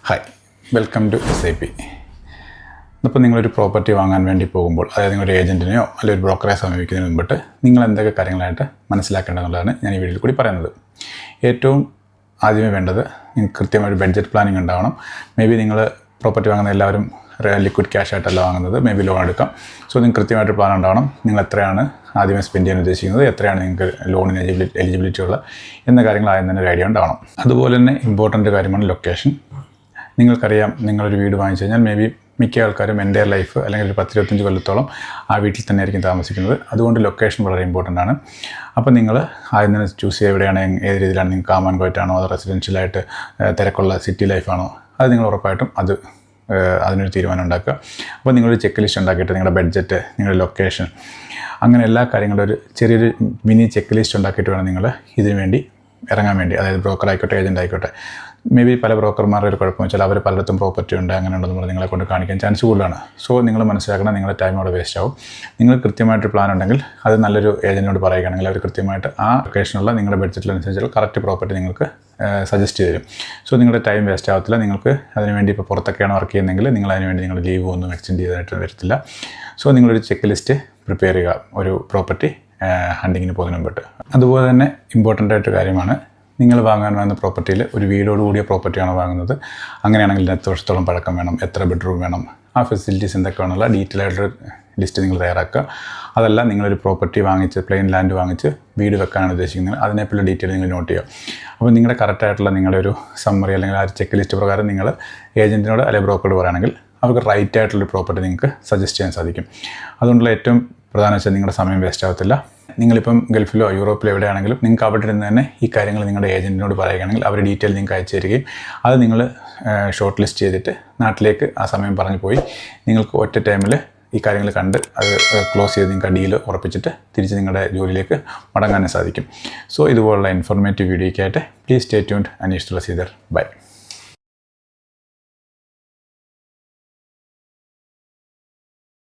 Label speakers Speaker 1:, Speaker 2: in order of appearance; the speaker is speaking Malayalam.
Speaker 1: Hi, welcome to SAP. ഇപ്പോൾ നിങ്ങളൊരു പ്രോപ്പർട്ടി വാങ്ങാൻ വേണ്ടി പോകുമ്പോൾ, അതായത് നിങ്ങളൊരു ഏജൻറ്റിനെയോ അല്ലെങ്കിൽ ഒരു ബ്രോക്കറെ സമീപിക്കുന്നതിന് മുമ്പിട്ട് നിങ്ങൾ എന്തൊക്കെ കാര്യങ്ങളായിട്ട് മനസ്സിലാക്കേണ്ടതെന്നുള്ളതാണ് ഞാൻ ഈ വീഡിയോയിൽ കൂടി പറയുന്നത്. ഏറ്റവും ആദ്യമേ വേണ്ടത് നിങ്ങൾക്ക് കൃത്യമായൊരു ബഡ്ജറ്റ് പ്ലാനിങ് ഉണ്ടാവണം. മേ ബി നിങ്ങൾ പ്രോപ്പർട്ടി വാങ്ങുന്ന എല്ലാവരും ലിക്വിഡ് ക്യാഷ് ആയിട്ടല്ല വാങ്ങുന്നത്, മേ ബി ലോൺ എടുക്കാം. സോ നിങ്ങൾക്ക് കൃത്യമായിട്ട് പ്ലാൻ ഉണ്ടാവണം. നിങ്ങൾ എത്രയാണ് ആദ്യമേ സ്പെൻഡ് ചെയ്യാൻ ഉദ്ദേശിക്കുന്നത്, എത്രയാണ് നിങ്ങൾക്ക് ലോണിന് എലിജിബിലിറ്റി ഉള്ള എന്ന കാര്യങ്ങൾ ആദ്യം തന്നെ ഒരു ഐഡിയ ഉണ്ടാവണം. അതുപോലെ തന്നെ ഇമ്പോർട്ടൻ്റ് കാര്യമാണ് ലൊക്കേഷൻ. നിങ്ങൾക്കറിയാം, നിങ്ങളൊരു വീട് വാങ്ങിച്ചു കഴിഞ്ഞാൽ മേ ബി മിക്ക ആൾക്കാരും എൻ്റെ ലൈഫ് അല്ലെങ്കിൽ ഒരു 10-25 കൊല്ലത്തോളം ആ വീട്ടിൽ തന്നെ ആയിരിക്കും താമസിക്കുന്നത്. അതുകൊണ്ട് ലൊക്കേഷൻ വളരെ ഇമ്പോർട്ടൻ്റ് ആണ്. അപ്പോൾ നിങ്ങൾ ആദ്യം തന്നെ ചൂസ് ചെയ്യുക എവിടെയാണ്, ഏത് രീതിയിലാണ്. നിങ്ങൾക്ക് കാം ആൻഡ് ക്വയറ്റ് ആണോ, അതോ റെസിഡൻഷ്യലായിട്ട് തിരക്കുള്ള സിറ്റി ലൈഫാണോ, അത് നിങ്ങൾ ഉറപ്പായിട്ടും അതിനൊരു തീരുമാനം ഉണ്ടാക്കുക. അപ്പോൾ നിങ്ങളൊരു ചെക്ക് ലിസ്റ്റ് ഉണ്ടാക്കിയിട്ട് നിങ്ങളുടെ ബഡ്ജറ്റ്, നിങ്ങളുടെ ലൊക്കേഷൻ, അങ്ങനെ എല്ലാ കാര്യങ്ങളും ഒരു ചെറിയൊരു മിനി ചെക്ക് ലിസ്റ്റ് ഉണ്ടാക്കിയിട്ട് വേണം നിങ്ങൾ ഇതിനു വേണ്ടി ഇറങ്ങാൻ വേണ്ടി. അതായത് ബ്രോക്കർ ആയിക്കോട്ടെ, ഏജൻ്റ് ആയിക്കോട്ടെ. മേ ബി പല ബ്രോക്കർമാരുടെ ഒരു കുഴപ്പം വെച്ചാൽ അവർ പലയിടത്തും പ്രോപ്പർട്ടി ഉണ്ട്, അങ്ങനെ ഉണ്ടെന്ന് നിങ്ങളെ കൊണ്ട് കാണിക്കാൻ ചാൻസ് കൂടുതലാണ്. സോ നിങ്ങൾ മനസ്സിലാക്കണം, നിങ്ങളുടെ ടൈം അവിടെ വേസ്റ്റ് ആവും. നിങ്ങൾ കൃത്യമായിട്ട് പ്ലാൻ ഉണ്ടെങ്കിൽ അത് നല്ലൊരു ഏജൻറ്റിനോട് പറയുകയാണെങ്കിൽ അവർ കൃത്യമായിട്ട് ആ ലൊക്കേഷനുള്ള നിങ്ങളുടെ ബഡ്ജറ്റിനനുസരിച്ചുള്ള കറക്റ്റ് പ്രോപ്പർട്ടി നിങ്ങൾക്ക് സജസ്റ്റ് ചെയ്ത് തരും. സോ നിങ്ങളുടെ ടൈം വേസ്റ്റ് ആവത്തില്ല. നിങ്ങൾക്ക് അതിനുവേണ്ടി ഇപ്പോൾ പുറത്തൊക്കെയാണ് വർക്ക് ചെയ്യുന്നതെങ്കിൽ നിങ്ങൾ അതിനുവേണ്ടി നിങ്ങളുടെ ലീവ് ഒന്നും എക്സ്റ്റെൻഡ് ചെയ്തതായിട്ട് വരത്തില്ല. സോ നിങ്ങളൊരു ചെക്ക് ലിസ്റ്റ് പ്രിപ്പയർ ചെയ്യുക ഒരു പ്രോപ്പർട്ടി ഹണ്ടിങ്ങിന് പോകുന്നതിന് മുമ്പിട്ട്. അതുപോലെ തന്നെ ഇമ്പോർട്ടൻ്റ് ആയിട്ടൊരു കാര്യമാണ്, നിങ്ങൾ വാങ്ങാൻ വന്ന പ്രോപ്പർട്ടിയിൽ ഒരു വീടോട് കൂടിയ പ്രോപ്പർട്ടിയാണ് വാങ്ങുന്നത്. അങ്ങനെയാണെങ്കിൽ 10 വർഷത്തോളം പഴക്കം വേണം, എത്ര ബെഡ്റൂം വേണം, ആ ഫെസിലിറ്റീസ് എന്തൊക്കെ വേണമെന്നുള്ള ഡീറ്റെയിൽ ആയിട്ടൊരു ലിസ്റ്റ് നിങ്ങൾ തയ്യാറാക്കുക. അതല്ല, നിങ്ങളൊരു പ്രോപ്പർട്ടി വാങ്ങിച്ച് പ്ലെയിൻ ലാൻഡ് വാങ്ങിച്ച് വീട് വെക്കാനാണ് ഉദ്ദേശിക്കുന്നത്, അതിനെപ്പറ്റി ഡീറ്റെയിൽ നിങ്ങൾ നോട്ട് ചെയ്യുക. അപ്പോൾ നിങ്ങളുടെ കറക്റ്റായിട്ടുള്ള നിങ്ങളുടെ ഒരു സമ്മറി അല്ലെങ്കിൽ ആ ചെക്ക് ലിസ്റ്റ് പ്രകാരം നിങ്ങൾ ഏജൻറ്റിനോട് അല്ലെങ്കിൽ ബ്രോക്കറോട് പറയുകയാണെങ്കിൽ അവർക്ക് റൈറ്റ് ആയിട്ടുള്ളൊരു പ്രോപ്പർട്ടി നിങ്ങൾക്ക് സജസ്റ്റ് ചെയ്യാൻ സാധിക്കും. അതുകൊണ്ടുള്ള ഏറ്റവും പ്രധാനം വെച്ചാൽ നിങ്ങളുടെ സമയം വേസ്റ്റ് ആവത്തില്ല. നിങ്ങളിപ്പം ഗൾഫിലോ യൂറോപ്പിലോ എവിടെയാണെങ്കിലും നിങ്ങൾക്ക് അവിടെ ഇരുന്ന് തന്നെ ഈ കാര്യങ്ങൾ നിങ്ങളുടെ ഏജൻറ്റിനോട് പറയുകയാണെങ്കിൽ അവർ ഡീറ്റെയിൽ നിങ്ങൾക്ക് അയച്ചു തരികയും അത് നിങ്ങൾ ഷോർട്ട് ലിസ്റ്റ് ചെയ്തിട്ട് നാട്ടിലേക്ക് ആ സമയം പറഞ്ഞു പോയി നിങ്ങൾക്ക് ഒറ്റ ടൈമിൽ ഈ കാര്യങ്ങൾ കണ്ട് അത് ക്ലോസ് ചെയ്ത് നിങ്ങൾക്ക് ആ ഡീൽ ഉറപ്പിച്ചിട്ട് തിരിച്ച് നിങ്ങളുടെ ജോലിയിലേക്ക് മടങ്ങാനും സാധിക്കും. സോ ഇതുപോലുള്ള ഇൻഫോർമേറ്റീവ് വീഡിയോയ്ക്കായിട്ട് please stay tuned. Aneesh Thulasidhar. By.